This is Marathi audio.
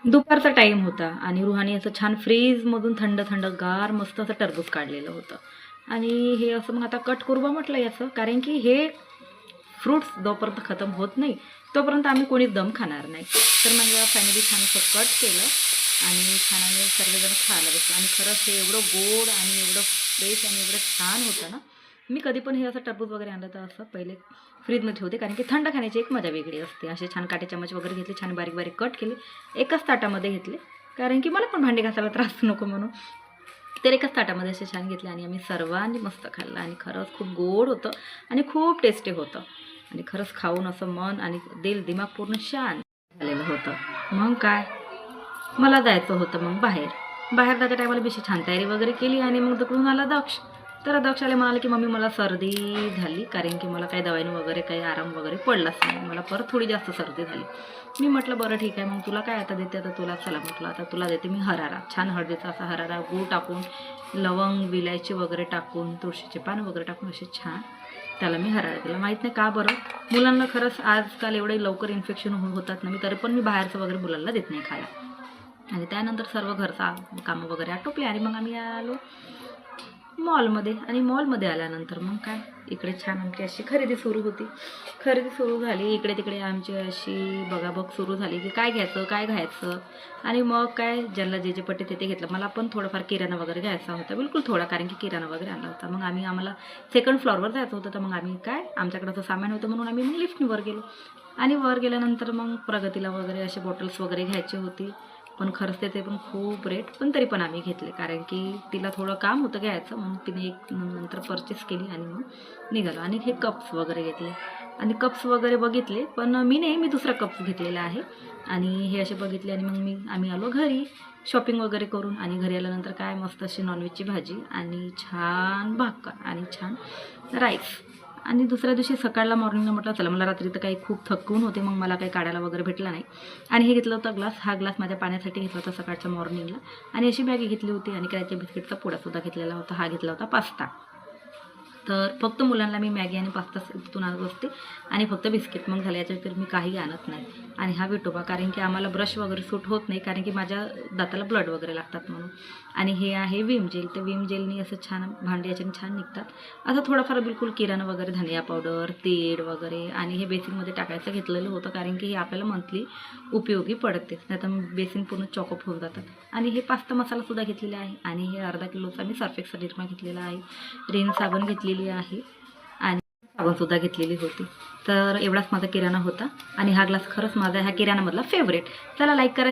दुपारचा टाईम होता आणि रुहानी असं छान फ्रीजमधून थंड थंड गार मस्त असं टरबूज काढलेलं होतं. आणि हे असं मग आता कट करू बा म्हटलं याचं, कारण की हे फ्रूट्स जोपर्यंत खतम होत नाही तोपर्यंत आम्ही कोणीच दम खाणार नाही. तर मग फॅमिली छान असं कट केलं आणि छान आम्ही सर्वजण खायला बसलो. आणि खरंच हे एवढं गोड आणि एवढं फ्रेश आणि एवढं छान होतं ना. मी कधी पण हे असं टरबूज वगैरे आणलं तर असं पहिले फ्रीजमध्ये ठेवते, कारण की थंड खाण्याची एक मजा वेगळी असते. असे छान काटे चमच वगैरे घेतले, छान बारीक बारीक कट केले, एकाच ताटामध्ये घेतले, कारण की मला पण भांडी घासायला त्रास नको म्हणून. तर एकाच ताटामध्ये असे छान घेतले आणि आम्ही सर्वांनी मस्त खाल्लं. आणि खरंच खूप गोड होतं आणि खूप टेस्टी होतं. आणि खरंच खाऊन असं मन आणि दिल दिमाग पूर्ण शांत झालेलं होतं. मग काय, मला जायचं होतं मग बाहेर. बाहेर जायच्या टायमाला बेशी छान तयारी वगैरे केली आणि मग तिकडून आला दक्ष. तर दक्षाला म्हणाले की मम्मी मला सर्दी झाली, कारण की मला काही दवाईनं वगैरे काही आराम वगैरे पडलाच नाही, मला परत थोडी जास्त सर्दी झाली. मी म्हटलं बरं ठीक आहे, मग तुला काय आता देते, आता तुला चला म्हटलं आता तुला देते मी हरारा, छान हळदीचा असा हरारा, गूळ टाकून, लवंग विलायची वगैरे टाकून, तुळशीचे पान वगैरे टाकून असे छान त्याला मी हरारा दिला. माहीत नाही का बरं, मुलांना खरंच आजकाल एवढे लवकर इन्फेक्शन होतात ना, मी तरी पण मी बाहेरचं वगैरे मुलांना देत नाही खायला. आणि त्यानंतर सर्व घरचा कामं वगैरे आटोपले आणि मग आम्ही आलो मॉलमध्ये. आणि मॉलमध्ये आल्यानंतर मग काय, इकडे छान आमची अशी खरेदी सुरू होती. खरेदी सुरू झाली, इकडे तिकडे आमची अशी बघाबघ सुरू झाली की काय घ्यायचं काय घ्यायचं. आणि मग काय, ज्यांना जे जे पट्टे ते घेतलं. मला पण थोडंफार किराणा वगैरे घ्यायचा होता, बिलकुल थोडा, कारण की किराणा वगैरे आणला होता. मग आम्हाला सेकंड फ्लोअरवर जायचं होतं, तर मग आम्ही काय, आमच्याकडं असं सामान होतं म्हणून आम्ही मग लिफ्टवर गेलो. आणि वर गेल्यानंतर मग प्रगतीला वगैरे असे बॉटल्स वगैरे घ्यायचे होते. पण खरंच ते पण खूप रेट, पण तरी पण आम्ही घेतले, कारण की तिला थोडं काम होतं घ्यायचं, म्हणून तिने एक नंतर परचेस केली आणि मग निघालो. आणि हे कप्स वगैरे घेतले आणि कप्स वगैरे बघितले, पण मी दुसरा कप्स घेतलेला आहे. आणि हे असे बघितले आणि मग आम्ही आलो घरी शॉपिंग वगैरे करून. आणि घरी आल्यानंतर काय, मस्त अशी नॉनव्हेजची भाजी आणि छान भाकर आणि छान राईस. आणि दुसऱ्या दिवशी सकाळला मॉर्निंगला म्हटलं चला, मला रात्री तर काही खूप थकून होते, मग मला काही काढायला वगैरे भेटला नाही. आणि हे घेतलं होतं ग्लास, हा ग्लास माझ्या पाण्यासाठी घेतला होता सकाळच्या मॉर्निंगला. आणि अशी मॅगी घेतली होती आणि करायच्या बिस्किटचा पुडासुद्धा घेतलेला होता. हा घेतला होता पास्ता. तर फक्त मुलांना मी मॅगी आणि पास्ता तिथून आणत असते आणि फक्त बिस्किट, मग झालं याच्या तर मी काही आणत नाही. आणि हा विटोबा, कारण की आम्हाला ब्रश वगैरे सूट होत नाही, कारण की माझ्या दाताला ब्लड वगैरे लागतात म्हणून. आणि हे आहे विम जेल, तर विम जेलनी असं छान भांडी याच्याने छान निघतात. असं थोडंफार बिलकुल किराणा वगैरे, धनिया पावडर, तेल वगैरे. आणि हे बेसिनमध्ये टाकायचं घेतलेलं होतं, कारण की हे आपल्याला मंथली उपयोगी पडते, नाही तर बेसिन पूर्ण चॉकअप होऊन जातात. आणि हे पास्ता मसालासुद्धा घेतलेला आहे. आणि हे अर्धा किलोचा मी सर्फ एक्सेल निरमा घेतलेला आहे. रिन साबण घेतलेली आहे आणि साबणसुद्धा घेतलेली होती. तर एवढाच माझा किराणा होता. आणि हा ग्लास खरंच माझा ह्या किराणामधला फेवरेट. चला लाईक करा.